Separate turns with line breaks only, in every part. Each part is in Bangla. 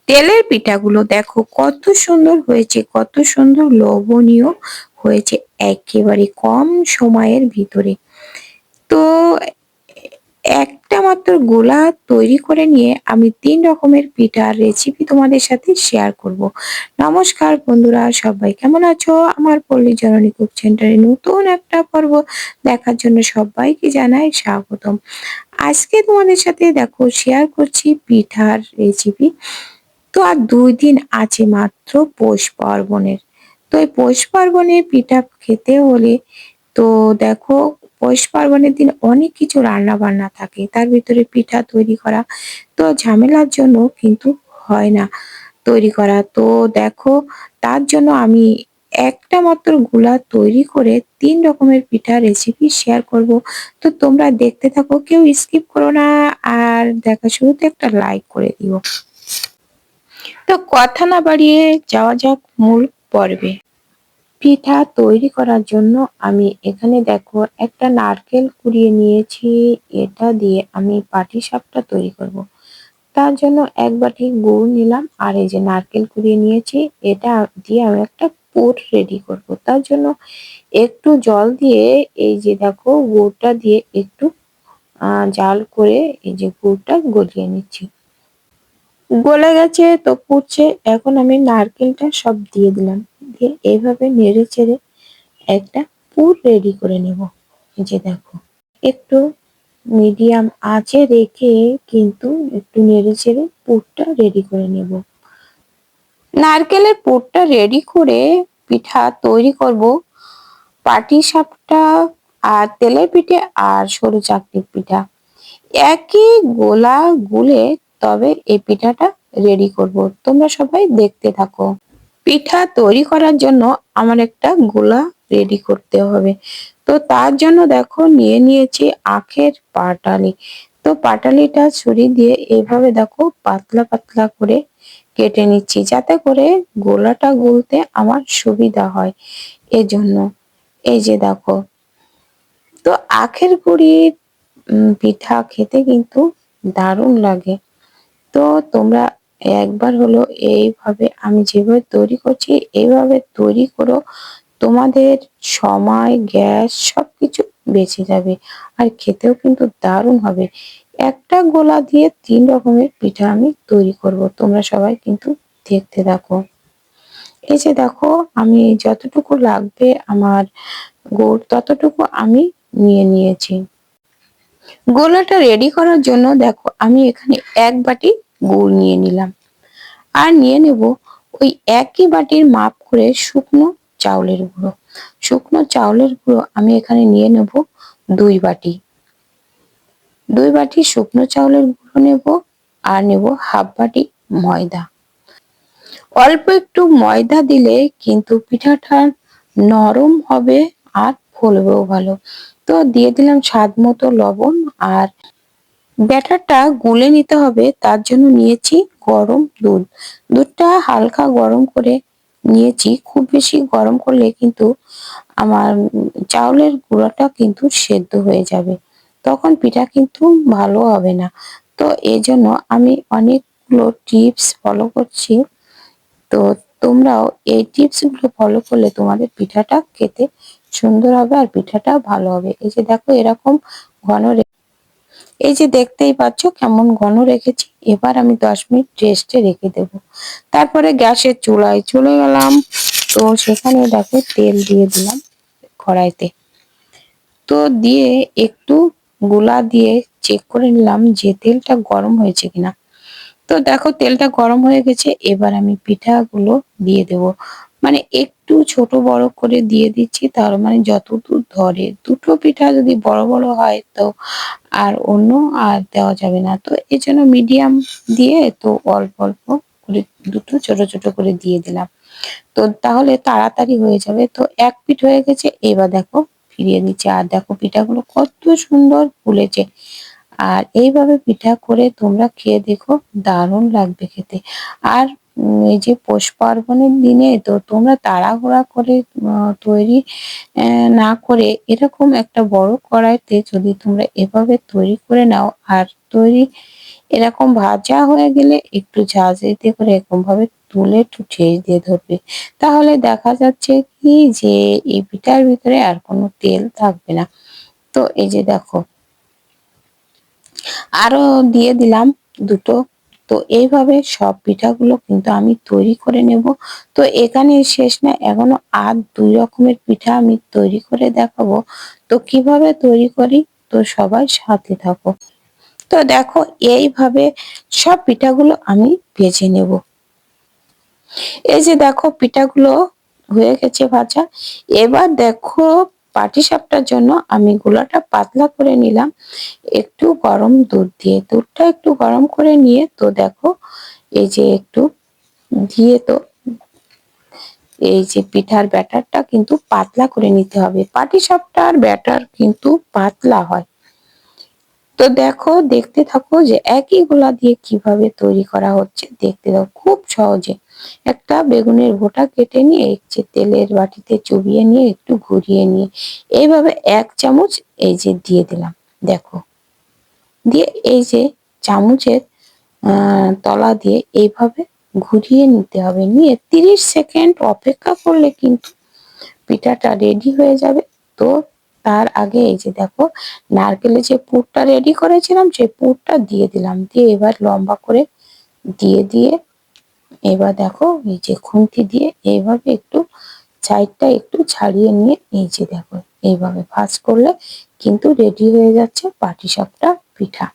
তেলের পিঠাগুলো দেখো কত সুন্দর হয়েছে, কত সুন্দর লোভনীয় হয়েছে একেবারে কম সময়ের ভিতরে। তো একটা মাত্র গোলা তৈরি করে নিয়ে আমি ৩ রকমের পিঠার রেসিপি তোমাদের সাথে শেয়ার করব। নমস্কার বন্ধুরা, সবাই কেমন আছো? আমার পল্লী জননী কুক সেন্টারে নতুন একটা পর্ব দেখার জন্য সবাইকে জানাই স্বাগতম। আজকে তোমাদের সাথে দেখো শেয়ার করছি পিঠার রেসিপি। তো আর ২ দিন আছে মাত্র পৌষ পার্বণের। তো এই পৌষ পার্বণে পিঠা খেতে হলে তো দেখো পৌষ পার্বণের দিন অনেক কিছু রান্না বান্না থাকে, তার ভিতরে পিঠা তৈরি করা তো ঝামেলার জন্য কিন্তু হয় না তৈরি করা। তো দেখো তার জন্য আমি একটা মাত্র গুলা তৈরি করে ৩ রকমের পিঠা রেসিপি শেয়ার করব। তো তোমরা দেখতে থাকো, কেউ স্কিপ করো না, আর দেখা শুরুতে একটা লাইক করে দিও। তো কথা না বাড়িয়ে যাওয়া যাক মূল পর্বে। পিঠা তৈরি করার জন্য আমি এখানে দেখো একটা নারকেল কুড়িয়ে নিয়েছি। এটা দিয়ে আমি পাটিসাপটা তৈরি করব। তার জন্য ১ বাটি গুড় নিলাম, আর এই যে নারকেল কুড়িয়ে নিয়েছি, এটা দিয়ে আমি একটা পুর রেডি করব। তার জন্য একটু জল দিয়ে এই যে দেখো গুড়টা দিয়ে একটু জাল করে এই যে গুড়টা গলিয়ে নিচ্ছি। গলে গেছে তো ফুটছে, এখন আমি নারকেলটা সব দিয়ে দিলাম, দিয়ে এইভাবে নেড়ে চেড়ে একটা পুর রেডি করে নেব। এই যে দেখো একটু মিডিয়াম আঁচে রেখে কিন্তু একটু নেড়ে চেড়ে পুরটা রেডি করে নেব। নারকেলের পুরটা রেডি করে পিঠা তৈরি করব পাটিসাপটা আর তেলের পিঠে আর সরু চাকতির পিঠা। একই গোলা গুলে তবে এই পিঠাটা রেডি করব। তোমরা সবাই দেখতে থাকো। পিঠা তৈরি করার জন্য আমার একটা গোলা রেডি করতে হবে। তো তার জন্য দেখো নিয়ে নিয়েছি আখের পাটালি। তো পাটালিটা ছুরি দিয়ে এইভাবে দেখো পাতলা পাতলা করে কেটে নিচ্ছি, যাতে করে গোলাটা গুলতে আমার সুবিধা হয় এজন্য। এই যে দেখো, তো আখের গুড়ির পিঠা খেতে কিন্তু দারুণ লাগে। তো তোমরা একবার হলো এইভাবে আমি যেভাবে তৈরি করছি এইভাবে তৈরি করো, তোমাদের সময় গ্যাস সবকিছু বেঁচে যাবে, আর খেতেও কিন্তু দারুণ হবে। একটা গোলা দিয়ে ৩ রকমের পিঠা আমি তৈরি করব, তোমরা সবাই কিন্তু দেখতে থাকো। এই যে দেখো আমি যতটুকু লাগবে আমার গুড় ততটুকু আমি নিয়ে নিয়েছি। গোলাটা রেডি করার জন্য দেখো আমি এখানে ১ বাটি গুড় নিয়ে নিলাম, আর নিয়ে নেব ওই একই বাটির মাপ করে শুকনো চাউলের গুঁড়ো। শুকনো চাউলের গুঁড়ো আমি এখানে নিয়ে নেব ২ বাটি। ২ বাটি শুকনো চাউলের গুঁড়ো নেব, আর নেব ১/২ বাটি ময়দা। অল্প একটু ময়দা দিলে কিন্তু পিঠাটা নরম হবে আর ফুলবেও ভালো। তো দিয়ে দিলাম স্বাদ মতো লবণ, আর ব্যাটারটা গুলে নিতে হবে, তার জন্য নিয়েছি গরম দুধ। দুধটা হালকা গরম করে নিয়েছি, খুব বেশি গরম করলে কিন্তু আমার চাউলের গুঁড়াটা কিন্তু সেদ্ধ হয়ে যাবে, তখন পিঠা কিন্তু ভালো হবে না। তো এজন্য আমি অনেকগুলো টিপস ফলো করছি। তো তোমরাও এই টিপস গুলো ফলো করলে তোমাদের পিঠাটা খেতে সুন্দর হবে আর পিঠাটা ভালো হবে। এই যে দেখো এরকম ঘন, এই যে দেখতেই পাচ্ছ কেমন ঘন রেখেছি। এবার আমি ১০ মিনিট রেস্টে রেখে দেব। তারপরে গ্যাসের চুলায় চলে গেলাম। তো সেখানে দেখো তেল দিয়ে দিলাম কড়াইতে। তো দিয়ে একটু গোলা দিয়ে চেক করে নিলাম যে তেলটা গরম হয়েছে কিনা। তো দেখো তেলটা গরম হয়ে গেছে, এবার আমি পিঠাগুলো দিয়ে দেব। মানে একটু ছোট বড় করে দিয়ে দিচ্ছি, তার মানে যতদূর ধরে। দুটো পিঠা যদি বড় বড় হয় তো আর অন্য আর দেওয়া যাবে না। তো এজন্য মিডিয়াম দিয়ে তো অল্প অল্প করে দুটো ছোট ছোট করে দিয়ে দিলাম। তো তাহলে তাড়াতাড়ি হয়ে যাবে। তো ১ পিঠ হয়ে গেছে, এবার দেখো ফিরিয়ে দিচ্ছি, আর দেখো পিঠাগুলো কত সুন্দর ফুলেছে। আর এইভাবে পিঠা করে তোমরা খেয়ে দেখো, দারুণ লাগবে খেতে। আর এই যে পৌষ পার্বণের দিনে তো তোমরা তাড়াহুড়া করে তৈরি না করে এরকম একটা বড় কড়াইতে যদি তোমরা এভাবে তৈরি করে নাও, আর তৈরি এরকম ভাজা হয়ে গেলে একটু ঝাঁঝরিতে করে এরকম ভাবে তুলে একটু ঠেস দিয়ে ধরবে। তাহলে দেখা যাচ্ছে কি যে এই পিঠার ভিতরে আর কোনো তেল থাকবে না। তো এই যে দেখো আরো দিয়ে দিলাম দুটো। তো এইভাবে সব পিঠাগুলো কিন্তু আমি তৈরি করে নেব। তো এখানে শেষ না, এখনো আর 2 রকমের পিঠা আমি তৈরি করে দেখাবো। তো কিভাবে তৈরি করি, তো সবাই সাথে থাকো। তো দেখো এইভাবে সব পিঠাগুলো আমি ভেজে নেব। এই যে দেখো পিঠাগুলো হয়ে গেছে ভাজা। এবার দেখো পাটিসাপটার জন্য আমি গোলাটা পাতলা করে নিলাম একটু গরম দুধ দিয়ে। দুধটা একটু গরম করে নিয়ে তো দেখো এই যে একটু দিয়ে তো এই যে পিঠার ব্যাটারটা কিন্তু পাতলা করে নিতে হবে। পাটিসাপটার ব্যাটার কিন্তু পাতলা হয়। তো দেখো দেখতে থাকো যে একই গোলা দিয়ে কিভাবে তৈরি করা হচ্ছে, দেখতে দাও খুব সহজে। একটা বেগুনের ভোঁটা কেটে নিয়ে যে তেলের বাটিতে চুবিয়ে নিয়ে একটু ঘুরিয়ে নিয়ে এইভাবে 1 চামচ এই যে দিয়ে দিলাম। দেখো দিয়ে এই যে চামচের তলা দিয়ে এইভাবে ঘুরিয়ে নিতে হবে। নিয়ে 30 সেকেন্ড অপেক্ষা করলে কিন্তু পিঠাটা রেডি হয়ে যাবে। তো তার আগে এই যে দেখো নারকেলের যে পুরটা রেডি করেছিলাম সেই পুরটা দিয়ে দিলাম। দিয়ে এবার লম্বা করে দিয়ে এবার দেখো এই যে খুন্তি দিয়ে এইভাবে একটু সাইডটা একটু ছাড়িয়ে নিয়ে এই যে দেখো এইভাবে ভাঁজ করলে কিন্তু রেডি হয়ে যাচ্ছে পাটিসাপটা পিঠা।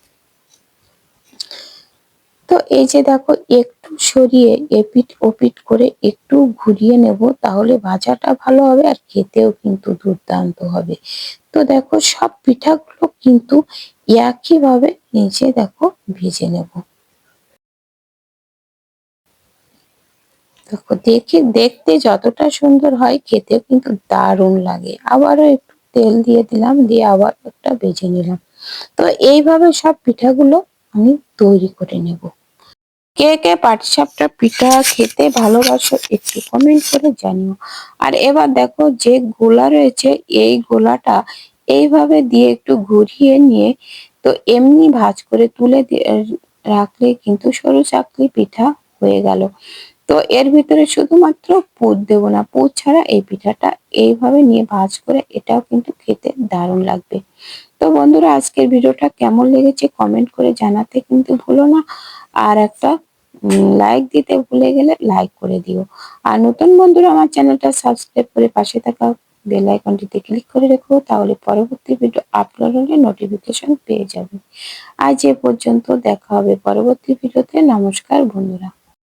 তো এই যে দেখো একটু সরিয়ে এপিঠ ওপিঠ করে একটু ঘুরিয়ে নেব, তাহলে ভাজাটা ভালো হবে আর খেতেও কিন্তু দুর্দান্ত হবে। তো দেখো সব পিঠাগুলো কিন্তু একইভাবে নিচে দেখো ভেজে নেব। দেখো দেখতে যতটা সুন্দর হয় খেতেও কিন্তু দারুণ লাগে। আবারও একটু তেল দিয়ে দিলাম, দিয়ে আবার একটা ভেজে নিলাম। তো এইভাবে সব পিঠাগুলো আমি তৈরি করে নেব। কে কে পাটিসাপটা পিঠা খেতে ভালোবাসো একটু কমেন্ট করে জানিও। আর এবার দেখো যে গোলা রয়েছে এই গোলাটা এইভাবে দিয়ে একটু ঘুরিয়ে নিয়ে তো এমনি ভাঁজ করে তুলে রাখলে কিন্তু সরু চাকলি পিঠা হয়ে গেল। তো এর ভিতরে শুধুমাত্র পুর দেবো না, পুর ছাড়া এই পিঠাটা এইভাবে নিয়ে ভাঁজ করে এটাও কিন্তু খেতে দারুণ লাগবে। তো বন্ধুরা আজকের ভিডিওটা কেমন লেগেছে কমেন্ট করে জানাতে কিন্তু ভুলো না। আর একটা লাইক দিতে ভুলে গেলে লাইক করে দিও। আর নতুন বন্ধুরা আমার চ্যানেলটা সাবস্ক্রাইব করে পাশে থাকা বেল আইকনটিতে ক্লিক করে রেখো, তাহলে পরবর্তী ভিডিও আপলোড হলে নোটিফিকেশন পেয়ে যাবে। আজ এ পর্যন্ত, দেখা হবে পরবর্তী ভিডিওতে। নমস্কার বন্ধুরা।